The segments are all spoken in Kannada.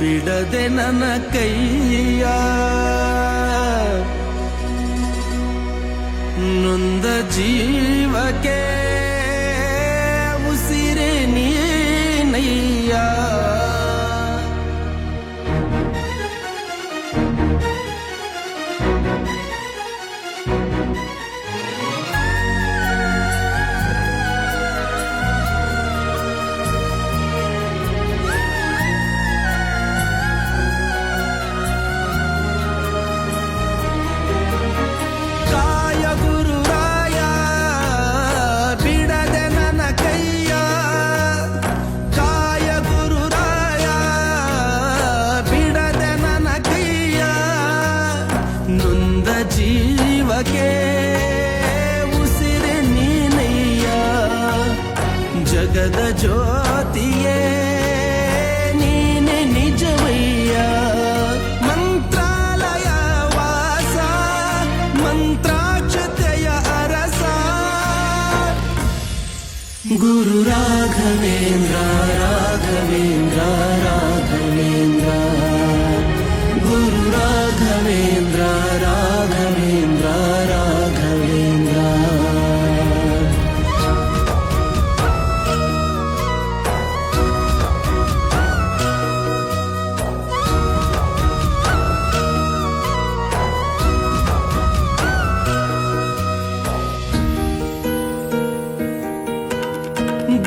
ಬಿಡದೆ ನನ್ನ ಕೈಯ ನೊಂದ ಜೀವಕ್ಕೆ ಉಸಿರೇ ನೀನಯ್ಯ. ಜೀವಕ್ಕೆ ಉಸಿರೆ ನೀನಯ್ಯ ಜಗದ ಜ್ಯೋತಿಯೇ ನೀನೆ ನಿಜವಯ್ಯ. ಮಂತ್ರಾಲಯ ವಾಸ ಮಂತ್ರಾಕ್ಷತೆಯ ಅರಸ ಗುರು ರಾಘವೇಂದ್ರ ರಾಘವೇಂದ್ರ ರಾಘವೇಂದ್ರ ಗುರು ರಾಘವೇಂದ್ರ ರಾಘವೇಂದ್ರ ರಾಘವೇಂದ್ರ.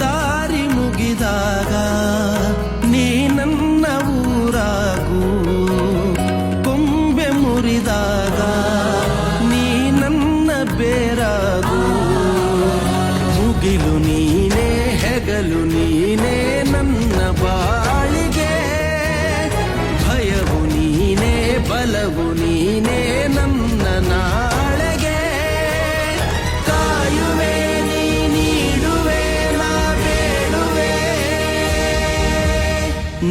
ದಾರಿ ಮುಗಿದಾಗ ನೀ ನನ್ನ ಊರಾಗು, ಕೊಂಬೆ ಮುರಿದಾಗ ನೀ ನನ್ನ ಬೇರಾಗು. ಮುಗಿಲು ನೀನೇ ಹೆಗಲು ನೀನೇ ನನ್ನ ಬಾಳಿಗೆ, ಭಯವು ನೀನೇ ಬಲವು ನೀನೇ ನನ್ನ ನಾಳೆಗೆ. ಕಾಯುವೆ ನೀ ನೀಡುವೆ ನಾ ಬೇಡುವೆ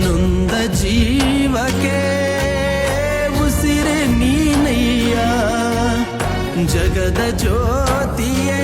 ನೊಂದ ಜೀವಕ್ಕೆ ಉಸಿರೆ ನೀನಯ್ಯ ಜಗದ ಜ್ಯೋತಿಯೇ